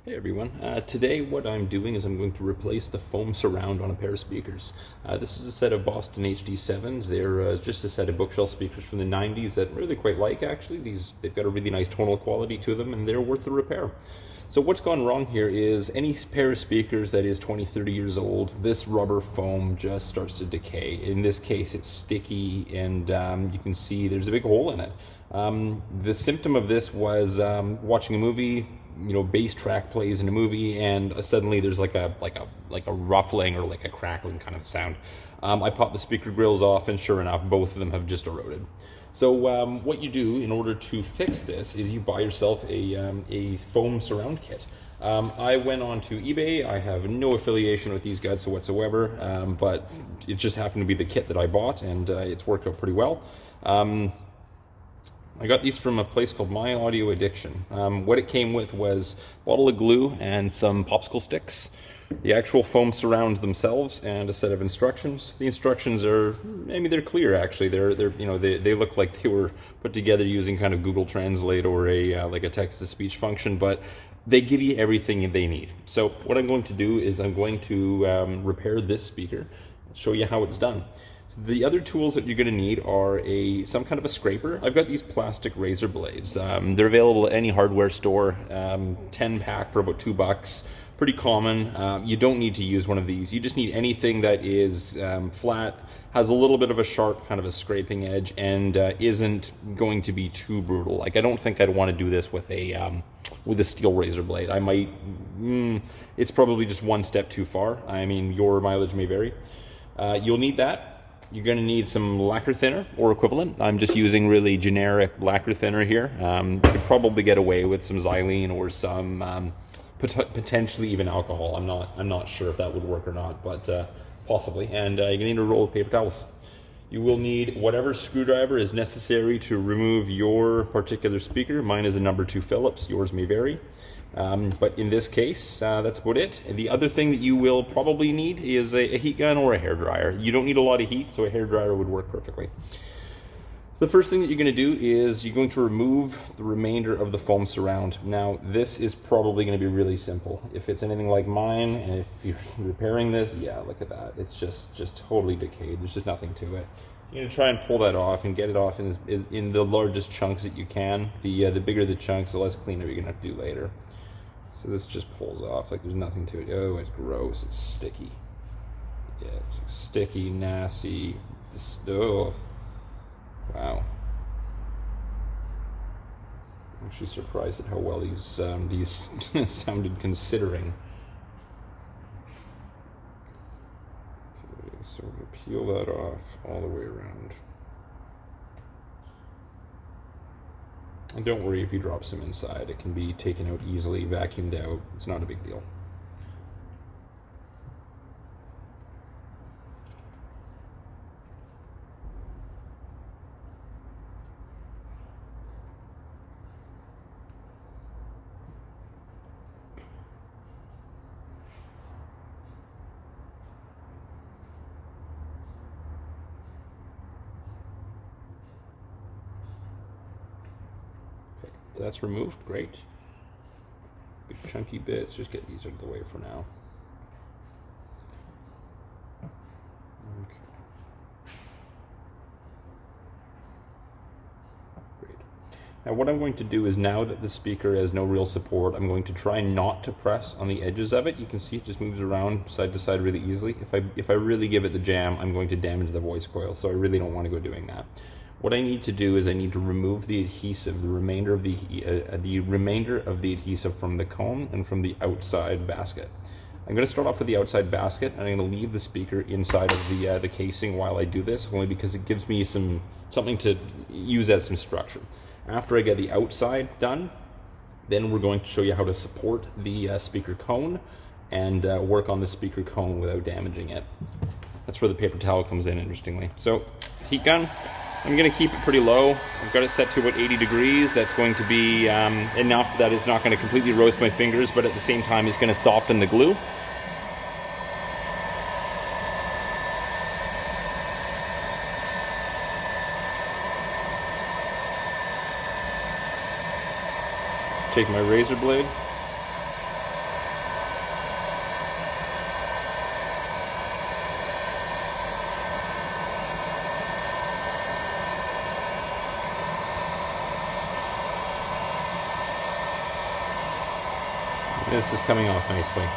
Hey everyone, today what I'm doing is I'm going to replace the foam surround on a pair of speakers. This is a set of Boston HD7s. They're just a set of bookshelf speakers from the 90s that I really quite like actually. They've got a really nice tonal quality to them and they're worth the repair. So what's gone wrong here is any pair of speakers that is 20-30 years old, this rubber foam just starts to decay. In this case it's sticky and you can see there's a big hole in it. The symptom of this was watching a movie. Bass track plays in a movie and suddenly there's like a ruffling or like a crackling kind of sound. I popped the speaker grills off and sure enough both of them have just eroded. So what you do in order to fix this is you buy yourself a foam surround kit. I went on to eBay. I have no affiliation with these guys whatsoever, but it just happened to be the kit that I bought and it's worked out pretty well. I got these from a place called My Audio Addiction. What it came with was a bottle of glue and some popsicle sticks, the actual foam surrounds themselves, and a set of instructions. The instructions are, they're clear actually. They look like they were put together using kind of Google Translate or like a text-to-speech function, but they give you everything they need. So what I'm going to do is I'm going to repair this speaker, show you how it's done. So the other tools that you're going to need are some kind of a scraper. I've got these plastic razor blades. They're available at any hardware store, 10 pack for about $2. Pretty common. You don't need to use one of these. You just need anything that is flat, has a little bit of a sharp kind of a scraping edge, and isn't going to be too brutal. Like I don't think I'd want to do this with a steel razor blade. I might. It's probably just one step too far. I mean, your mileage may vary. You'll need that. You're going to need some lacquer thinner or equivalent. I'm just using really generic lacquer thinner here. You could probably get away with some xylene or some potentially even alcohol. I'm not sure if that would work or not, but possibly. And you're going to need a roll of paper towels. You will need whatever screwdriver is necessary to remove your particular speaker. Mine is a number 2 Phillips. Yours may vary. But in this case, that's about it. And the other thing that you will probably need is a heat gun or a hairdryer. You don't need a lot of heat, so a hairdryer would work perfectly. The first thing that you're going to do is you're going to remove the remainder of the foam surround. Now, this is probably going to be really simple. If it's anything like mine, and if you're repairing this, yeah, look at that. It's just totally decayed. There's just nothing to it. You're going to try and pull that off and get it off in the largest chunks that you can. The bigger the chunks, the less cleanup you're going to have to do later. So this just pulls off like there's nothing to it. Oh, it's gross. It's sticky. Yeah, it's sticky, nasty. Oh, wow. I'm actually surprised at how well these sounded considering. Okay, so we're gonna peel that off all the way around. And don't worry if you drop some inside, it can be taken out easily, vacuumed out, it's not a big deal. That's removed, great. Big chunky bits, just get these out of the way for now. Okay. Great. Now what I'm going to do is, now that the speaker has no real support, I'm going to try not to press on the edges of it. You can see it just moves around side to side really easily. If I really give it the jam, I'm going to damage the voice coil, so I really don't want to go doing that. What I need to do is I need to remove the adhesive, the remainder of the adhesive from the cone and from the outside basket. I'm going to start off with the outside basket, and I'm going to leave the speaker inside of the casing while I do this, only because it gives me something to use as some structure. After I get the outside done, then we're going to show you how to support the speaker cone and work on the speaker cone without damaging it. That's where the paper towel comes in, interestingly. So, heat gun. I'm going to keep it pretty low. I've got it set to about 80 degrees. That's going to be enough that it's not going to completely roast my fingers, but at the same time it's going to soften the glue. Take my razor blade, This is coming off nicely.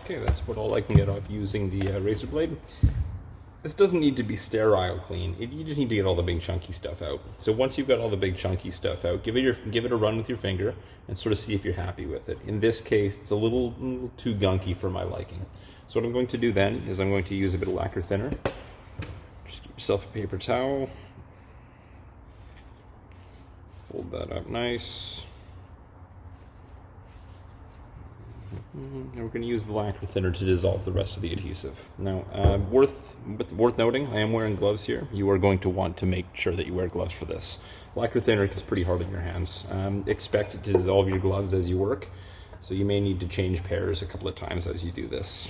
Okay, that's about all I can get off using the razor blade. This doesn't need to be sterile clean. You just need to get all the big chunky stuff out. So once you've got all the big chunky stuff out, give it a run with your finger and sort of see if you're happy with it. In this case, it's a little too gunky for my liking. So what I'm going to do then is I'm going to use a bit of lacquer thinner. Just get yourself a paper towel. Fold that up nice. And we're going to use the lacquer thinner to dissolve the rest of the adhesive. Now, worth noting, I am wearing gloves here. You are going to want to make sure that you wear gloves for this. Lacquer thinner is pretty hard on your hands. Expect it to dissolve your gloves as you work, so you may need to change pairs a couple of times as you do this.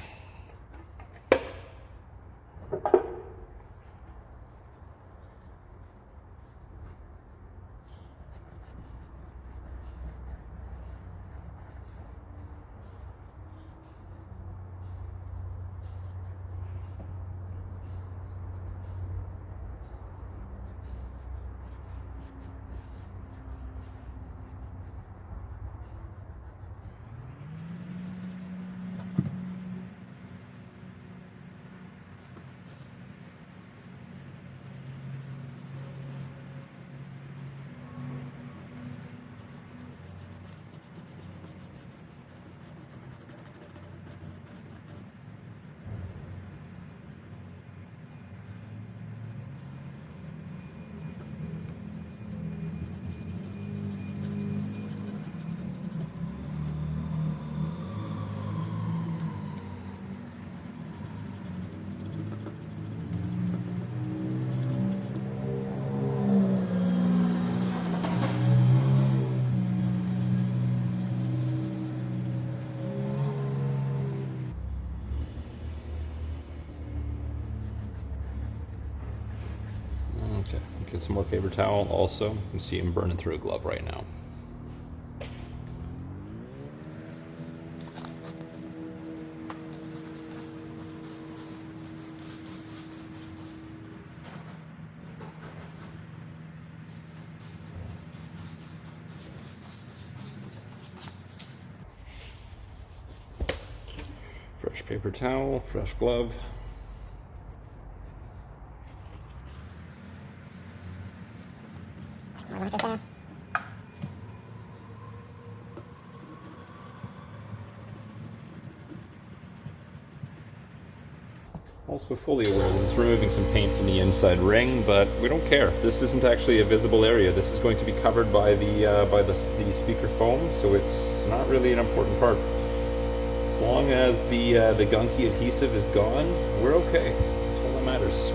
Okay, get some more paper towel also. You can see I'm burning through a glove right now. Fresh paper towel, fresh glove. Also fully aware that it's removing some paint from the inside ring, but we don't care. This isn't actually a visible area. This is going to be covered by the speaker foam, so it's not really an important part. As long as the gunky adhesive is gone, we're okay. That's all that matters.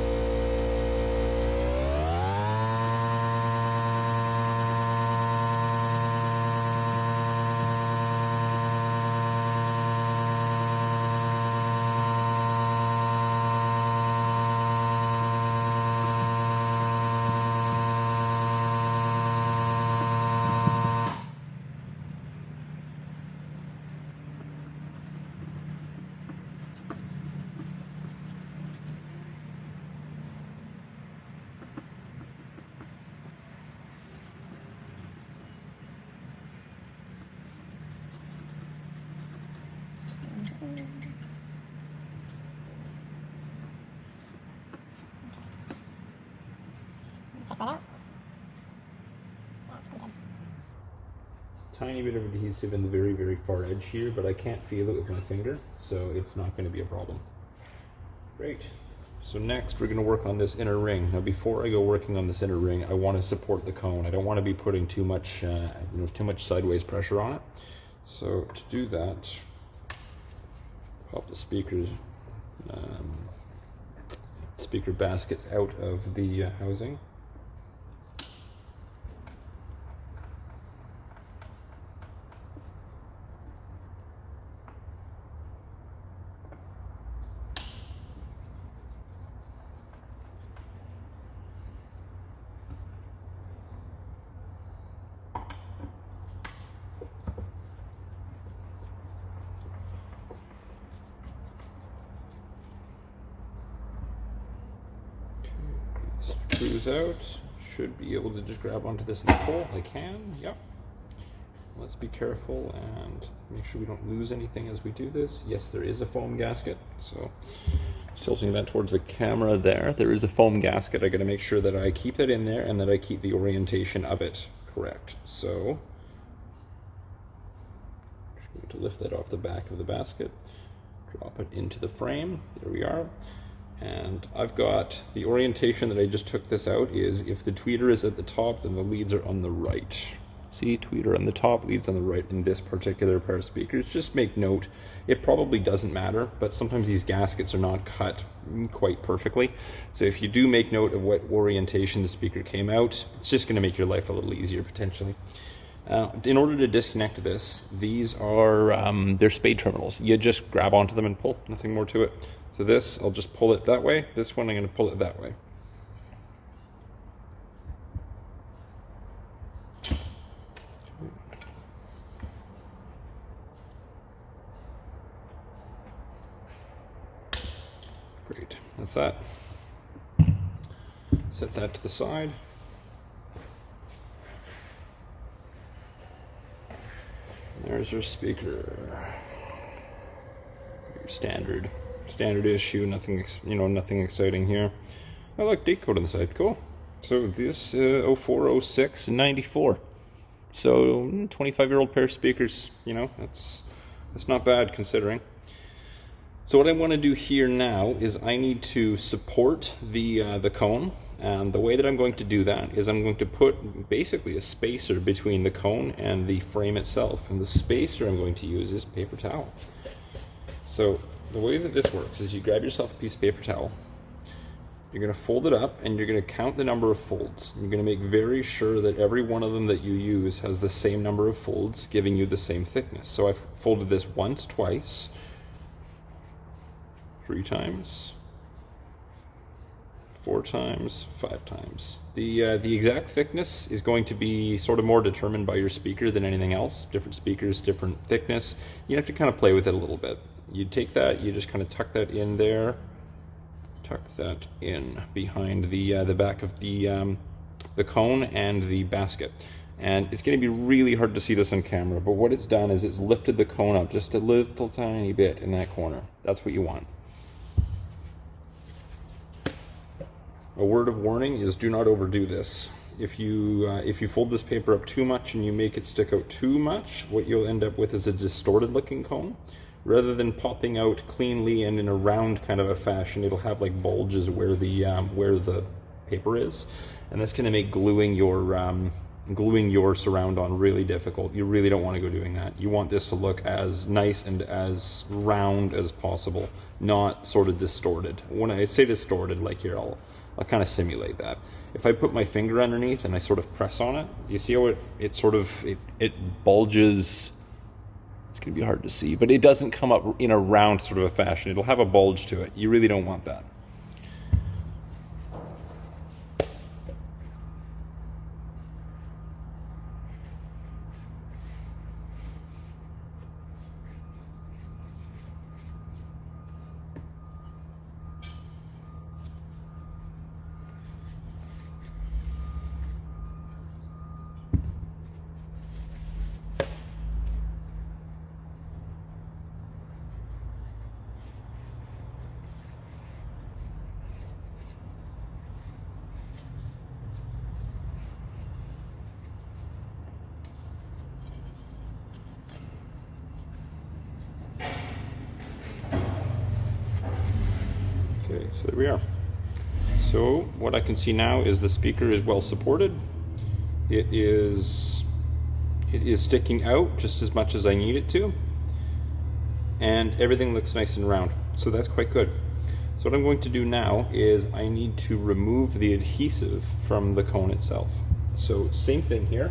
that out. That's pretty good. Tiny bit of adhesive in the very, very far edge here, but I can't feel it with my finger, so it's not going to be a problem. Great. So next we're going to work on this inner ring. Now before I go working on this inner ring, I want to support the cone. I don't want to be putting too much, too much sideways pressure on it. So to do that, pop the speaker baskets out of the housing. Screws out. Should be able to just grab onto this and pull. I can. Yep. Let's be careful and make sure we don't lose anything as we do this. Yes, there is a foam gasket. So tilting that towards the camera there. There is a foam gasket. I got to make sure that I keep that in there and that I keep the orientation of it correct. So just going to lift that off the back of the basket. Drop it into the frame. There we are. And I've got the orientation that I just took this out is if the tweeter is at the top, then the leads are on the right. See, tweeter on the top, leads on the right in this particular pair of speakers. Just make note, it probably doesn't matter, but sometimes these gaskets are not cut quite perfectly. So if you do make note of what orientation the speaker came out, it's just going to make your life a little easier potentially. In order to disconnect this, these are they're spade terminals. You just grab onto them and pull, nothing more to it. So this, I'll just pull it that way. This one, I'm going to pull it that way. Great, that's that. Set that to the side. There's our speaker. Your standard issue, nothing, nothing exciting here. I like date code on the side, cool. So this 04, 06, and 94. So 25-year-old pair of speakers, that's not bad considering. So what I want to do here now is I need to support the cone. And the way that I'm going to do that is I'm going to put basically a spacer between the cone and the frame itself. And the spacer I'm going to use is paper towel. So the way that this works is you grab yourself a piece of paper towel, you're going to fold it up, and you're going to count the number of folds. You're going to make very sure that every one of them that you use has the same number of folds, giving you the same thickness. So I've folded this once, twice, 3 times, 4 times, 5 times. The exact thickness is going to be sort of more determined by your speaker than anything else. Different speakers, different thickness. You have to kind of play with it a little bit. You take that, you just kind of tuck that in there, tuck that in behind the back of the cone and the basket. And it's going to be really hard to see this on camera, but what it's done is it's lifted the cone up just a little tiny bit in that corner. That's what you want. A word of warning is do not overdo this. If you fold this paper up too much and you make it stick out too much, what you'll end up with is a distorted looking cone. Rather than popping out cleanly and in a round kind of a fashion, it'll have like bulges where the paper is, and that's going to make gluing your surround on really difficult. You really don't want to go doing that. You want this to look as nice and as round as possible, not sort of distorted. When I say distorted, like here, I'll kind of simulate that. If I put my finger underneath and I sort of press on it, you see how it bulges. It's going to be hard to see, but it doesn't come up in a round sort of a fashion. It'll have a bulge to it. You really don't want that. So there we are. So what I can see now is the speaker is well supported. It is sticking out just as much as I need it to, and everything looks nice and round. So that's quite good. So what I'm going to do now is I need to remove the adhesive from the cone itself. So same thing here.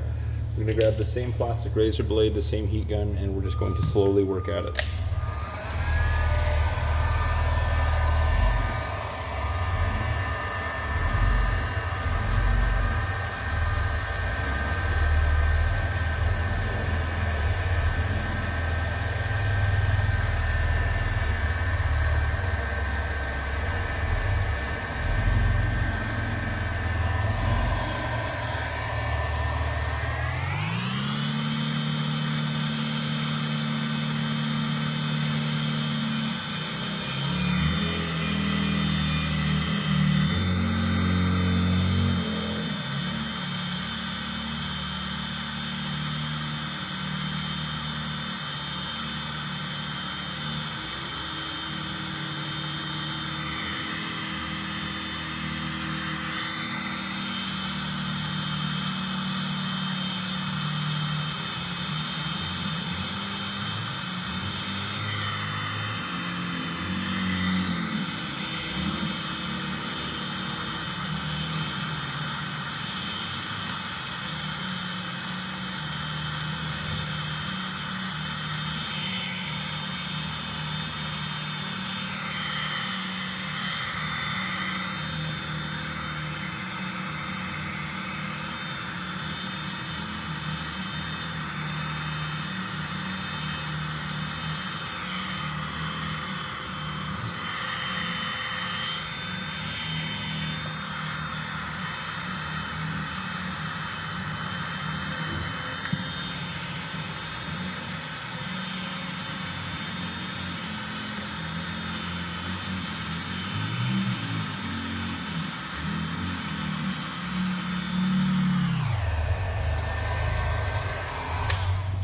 We're going to grab the same plastic razor blade, the same heat gun, and we're just going to slowly work at it.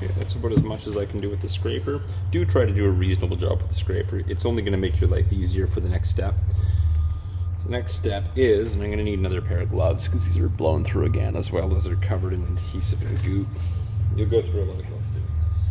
Okay, that's about as much as I can do with the scraper. Do try to do a reasonable job with the scraper. It's only going to make your life easier for the next step. The next step is, and I'm going to need another pair of gloves because these are blown through again, as well as they're covered in adhesive and goop. You'll go through a lot of gloves doing this.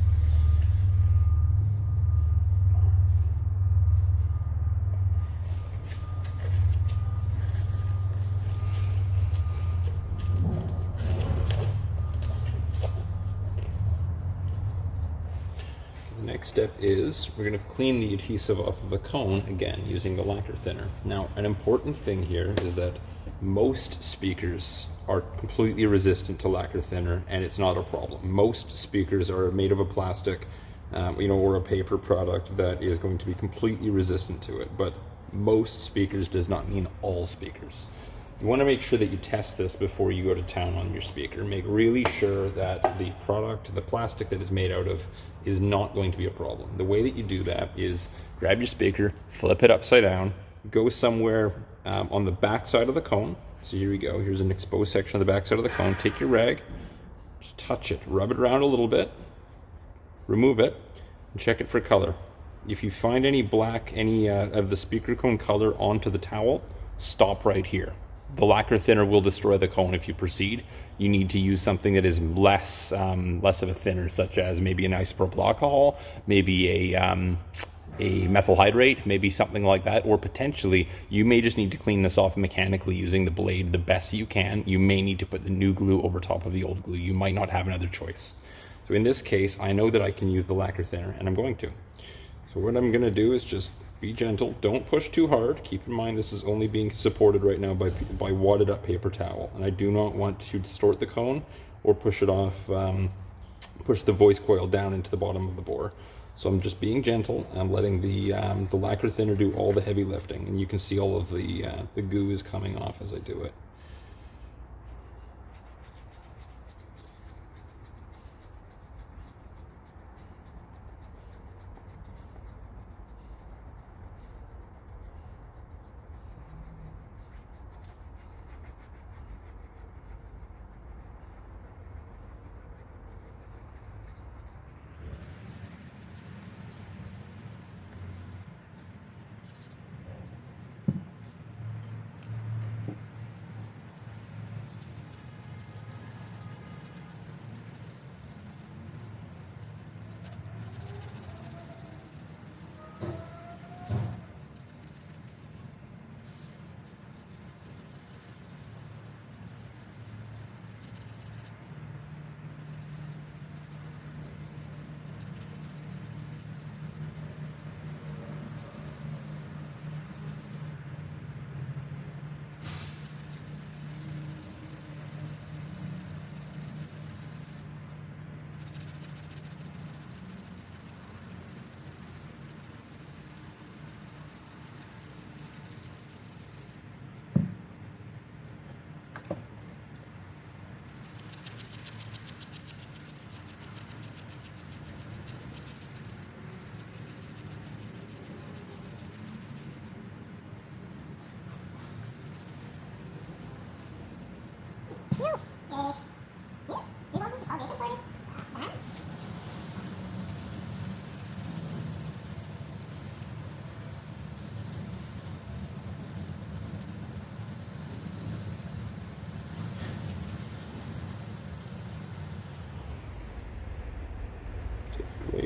The next step is we're going to clean the adhesive off of the cone again using the lacquer thinner. Now, an important thing here is that most speakers are completely resistant to lacquer thinner, and it's not a problem. Most speakers are made of a plastic, or a paper product that is going to be completely resistant to it. But most speakers does not mean all speakers. You want to make sure that you test this before you go to town on your speaker. Make really sure that the product, the plastic that it's made out of, is not going to be a problem. The way that you do that is grab your speaker, flip it upside down, go somewhere on the back side of the cone. So here we go. Here's an exposed section of the back side of the cone. Take your rag, just touch it, rub it around a little bit, remove it, and check it for color. If you find any black, any of the speaker cone color onto the towel, stop right here. The lacquer thinner will destroy the cone if you proceed. You need to use something that is less of a thinner, such as maybe an isopropyl alcohol, maybe a methyl hydrate, maybe something like that, or potentially you may just need to clean this off mechanically using the blade the best you can. You may need to put the new glue over top of the old glue. You might not have another choice. So in this case, I know that I can use the lacquer thinner, and I'm going to. So what I'm going to do is just be gentle. Don't push too hard. Keep in mind this is only being supported right now by wadded up paper towel, and I do not want to distort the cone or push it off, push the voice coil down into the bottom of the bore. So I'm just being gentle. I'm letting the lacquer thinner do all the heavy lifting, and you can see all of the goo is coming off as I do it.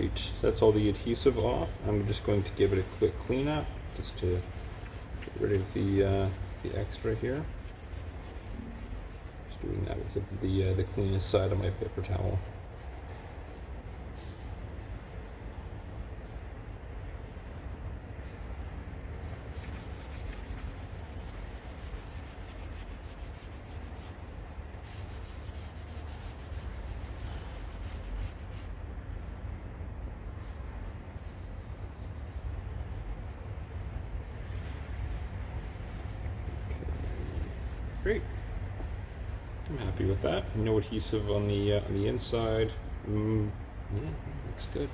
Great, so that's all the adhesive off. I'm just going to give it a quick cleanup, just to get rid of the extra here. Just doing that with the cleanest side of my paper towel. Great. I'm happy with that. No adhesive on the inside. Yeah, looks good.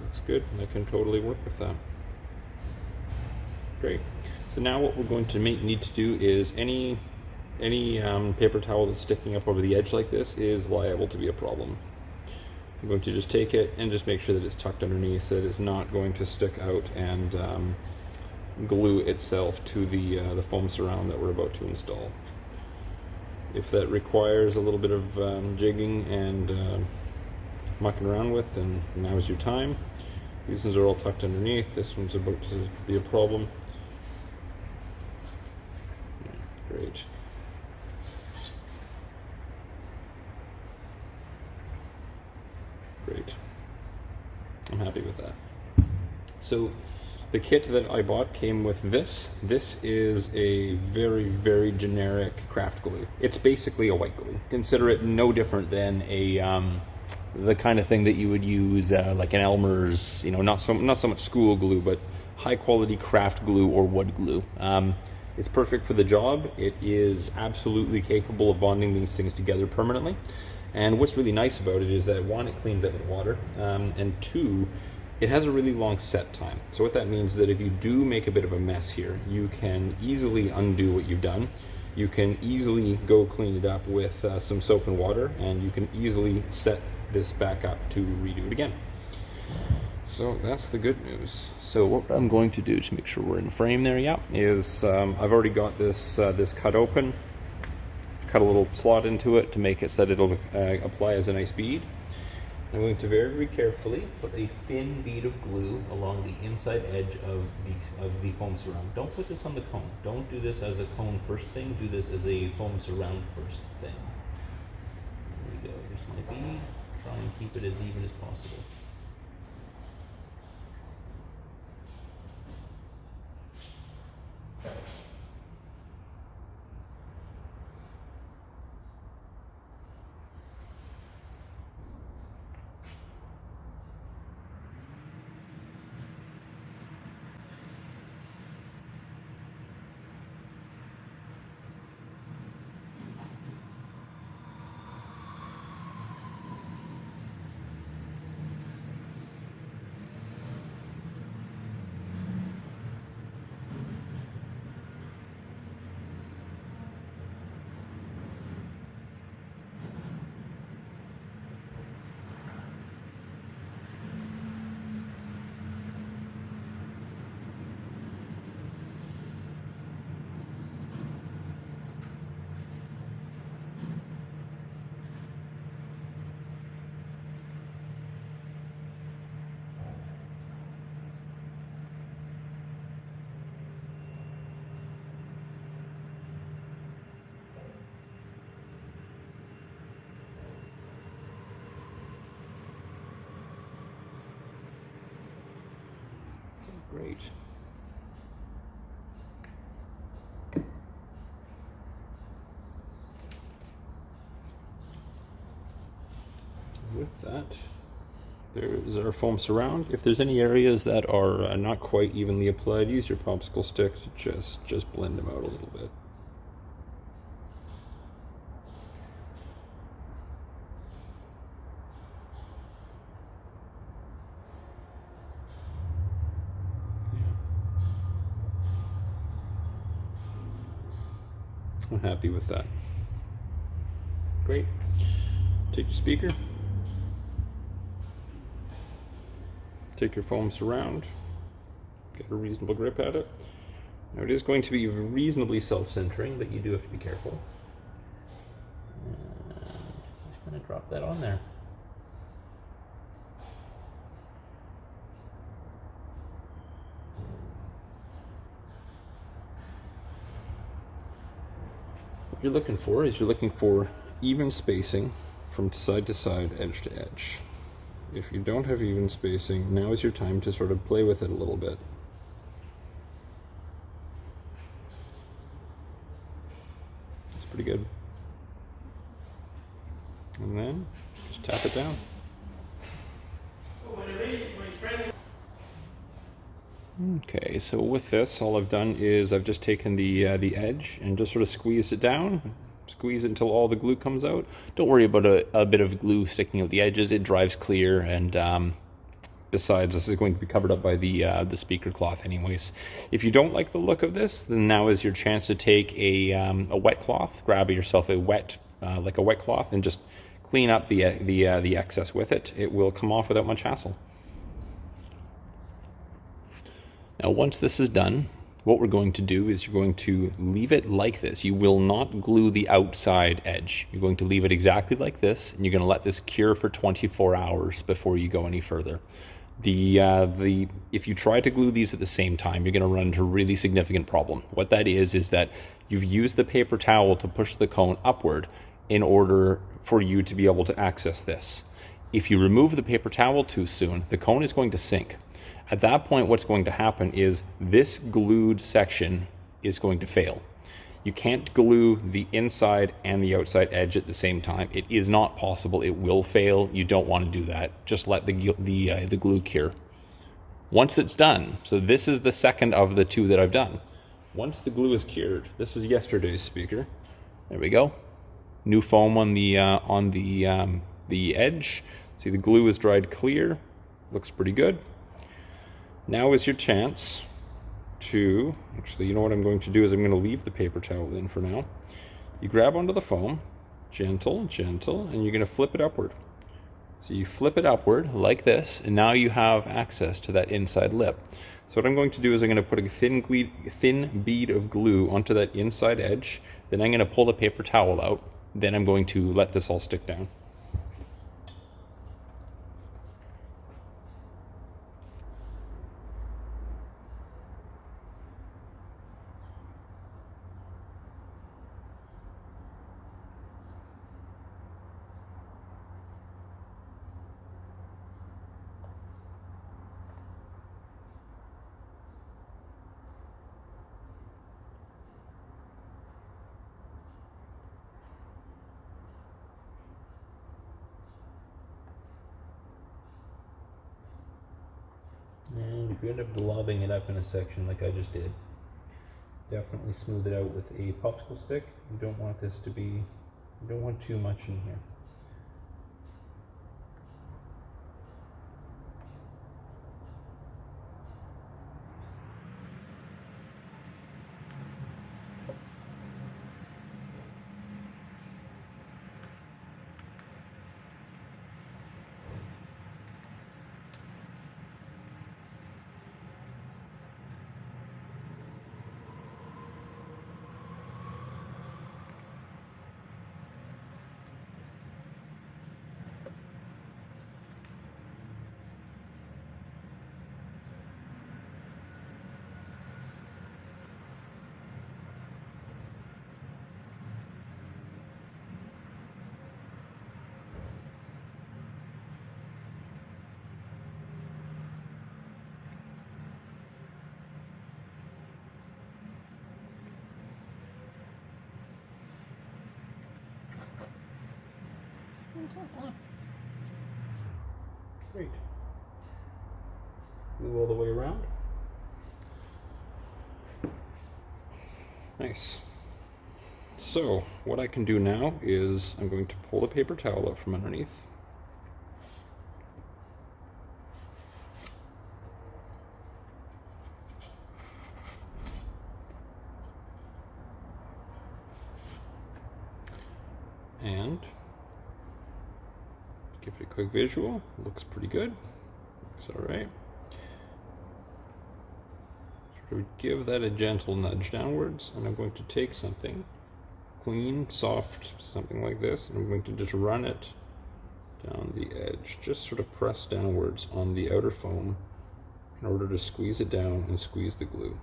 Looks good. I can totally work with that. Great. So now what we're going to need to do is any paper towel that's sticking up over the edge like this is liable to be a problem. I'm going to just take it and just make sure that it's tucked underneath, so that it's not going to stick out and glue itself to the foam surround that we're about to install. If that requires a little bit of jigging and mucking around with, then now's your time. These ones are all tucked underneath. This one's about to be a problem. Great. Great. I'm happy with that. So the kit that I bought came with this. This is a very, very generic craft glue. It's basically a white glue. Consider it no different than the kind of thing that you would use like an Elmer's, you know, not so much school glue, but high quality craft glue or wood glue. It's perfect for the job. It is absolutely capable of bonding these things together permanently. And what's really nice about it is that, one, it cleans out with water, and two, it has a really long set time. So what that means is that if you do make a bit of a mess here, you can easily undo what you've done. You can easily go clean it up with some soap and water, and you can easily set this back up to redo it again. So that's the good news. So what I'm going to do to make sure we're in frame there, yeah, is I've already got this cut open. Cut a little slot into it to make it so that it'll apply as a nice bead. I'm going to very, very carefully put a thin bead of glue along the inside edge of the foam surround. Don't put this on the cone. Don't do this as a cone first thing. Do this as a foam surround first thing. There we go. Here's my bead. Try and keep it as even as possible. Great. With that, there is our foam surround. If there's any areas that are not quite evenly applied, use your popsicle stick to just blend them out a little bit. I'm happy with that. Great. Take your speaker. Take your foam surround. Get a reasonable grip at it. Now it is going to be reasonably self-centering, but you do have to be careful. And just going to drop that on there. you're looking for is you're looking for even spacing from side to side, edge to edge. If you don't have even spacing, now is your time to sort of play with it a little bit. That's pretty good. And then just tap it down. Okay, so with this, all I've done is I've just taken the edge and just sort of squeezed it down. Squeeze it until all the glue comes out. Don't worry about a bit of glue sticking out the edges. It dries clear, and besides, this is going to be covered up by the speaker cloth anyways. If you don't like the look of this, then now is your chance to take a wet cloth. Grab yourself a wet cloth and just clean up the excess with it. It will come off without much hassle. Now, once this is done, what we're going to do is you're going to leave it like this. You will not glue the outside edge. You're going to leave it exactly like this, and you're going to let this cure for 24 hours before you go any further. If you try to glue these at the same time, you're going to run into a really significant problem. What that is that you've used the paper towel to push the cone upward in order for you to be able to access this. If you remove the paper towel too soon, the cone is going to sink. At that point, what's going to happen is this glued section is going to fail. You can't glue the inside and the outside edge at the same time. It is not possible. It will fail. You don't want to do that. Just let the glue cure. Once it's done, so this is the second of the two that I've done. Once the glue is cured, this is yesterday's speaker. There we go. New foam on the edge. See, the glue is dried clear. Looks pretty good. Now is your chance to, actually, you know what I'm going to do is I'm going to leave the paper towel in for now. You grab onto the foam, gentle, gentle, and you're going to flip it upward. So you flip it upward like this, and now you have access to that inside lip. So what I'm going to do is I'm going to put a thin bead of glue onto that inside edge, then I'm going to pull the paper towel out, then I'm going to let this all stick down. And if you end up blobbing it up in a section like I just did, definitely smooth it out with a popsicle stick. You don't want this to be, you don't want too much in here. Great. Glue all the way around. Nice. So what I can do now is I'm going to pull the paper towel out from underneath. And give it a quick visual. Looks pretty good. Looks all right. Sort of give that a gentle nudge downwards, and I'm going to take something clean, soft, something like this, and I'm going to just run it down the edge. Just sort of press downwards on the outer foam in order to squeeze it down and squeeze the glue.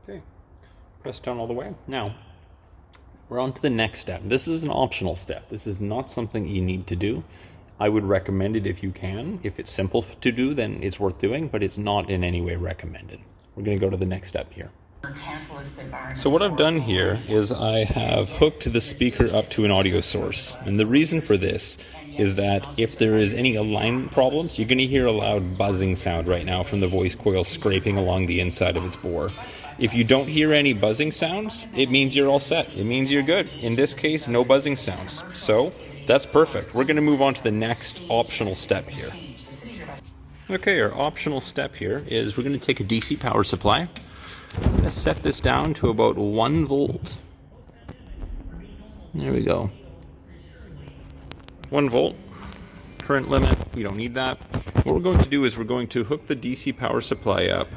Okay, press down all the way. Now, we're on to the next step. This is an optional step. This is not something you need to do. I would recommend it if you can. If it's simple to do, then it's worth doing, but it's not in any way recommended. We're going to go to the next step here. So what I've done here is I have hooked the speaker up to an audio source. And the reason for this is that if there is any alignment problems, you're going to hear a loud buzzing sound right now from the voice coil scraping along the inside of its bore. If you don't hear any buzzing sounds, it means you're all set. It means you're good. In this case, no buzzing sounds. So that's perfect. We're going to move on to the next optional step here. Okay, our optional step here is we're going to take a DC power supply. I'm going to set this down to about 1 volt. There we go. 1 volt. Current limit, we don't need that. What we're going to do is we're going to hook the DC power supply up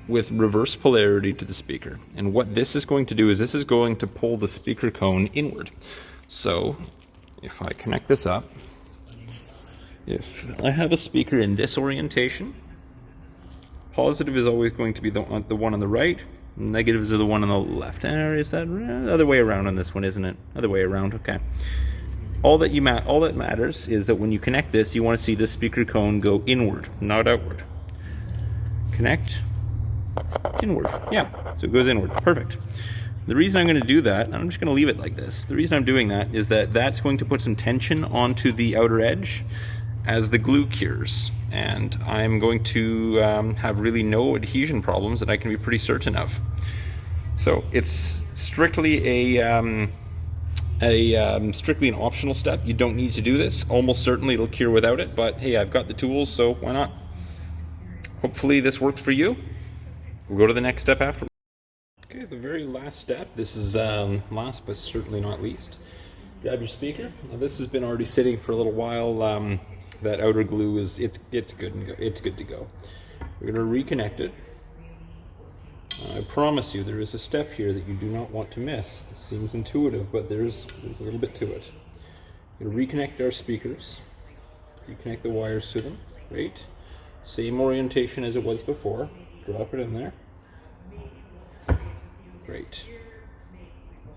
with reverse polarity to the speaker. And what this is going to do is this is going to pull the speaker cone inward. So if I connect this up, if I have a speaker in this orientation, positive is always going to be the one on the right, negatives are the one on the left. Or is that other way around on this one, isn't it? Other way around, okay. All that matters is that when you connect this, you want to see the speaker cone go inward, not outward. Connect. Inward. Yeah, so it goes inward. Perfect. The reason I'm going to do that, and I'm just going to leave it like this, the reason I'm doing that is that that's going to put some tension onto the outer edge as the glue cures, and I'm going to have really no adhesion problems that I can be pretty certain of. So it's strictly strictly an optional step. You don't need to do this. Almost certainly it'll cure without it, but hey, I've got the tools, so why not? Hopefully this works for you. We'll go to the next step after. Okay, the very last step. This is last but certainly not least. Grab your speaker. Now, this has been already sitting for a little while. That outer glue is it's good to go. We're going to reconnect it. I promise you there is a step here that you do not want to miss. This seems intuitive, but there's a little bit to it. We're going to reconnect our speakers. Reconnect the wires to them. Great. Same orientation as it was before. Drop it in there. Great.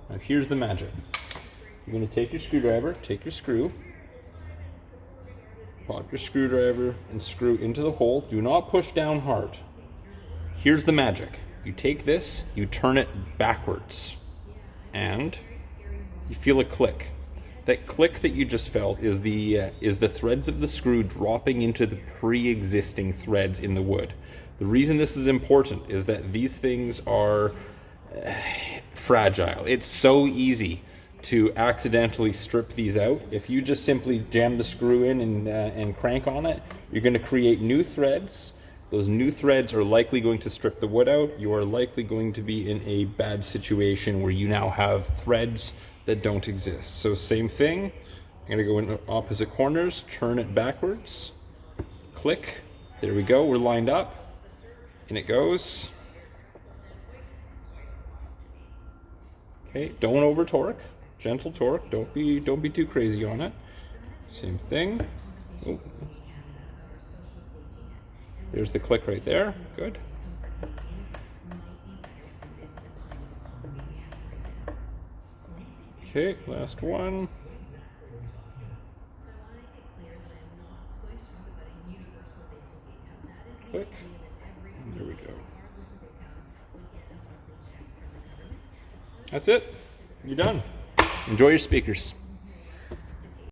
Now here's the magic. You're going to take your screwdriver, take your screw, pop your screwdriver and screw into the hole. Do not push down hard. Here's the magic. You take this, you turn it backwards, and you feel a click. That click that you just felt is the threads of the screw dropping into the pre-existing threads in the wood. The reason this is important is that these things are fragile. It's so easy to accidentally strip these out. If you just simply jam the screw in and crank on it, you're going to create new threads. Those new threads are likely going to strip the wood out. You are likely going to be in a bad situation where you now have threads that don't exist. So same thing. I'm going to go in opposite corners, turn it backwards, click. There we go. We're lined up. And it goes. Okay, don't over torque. Gentle torque. Don't be too crazy on it. Same thing. Oh. There's the click right there. Good. Okay, last one. Click. There we go. That's it. You're done. Enjoy your speakers.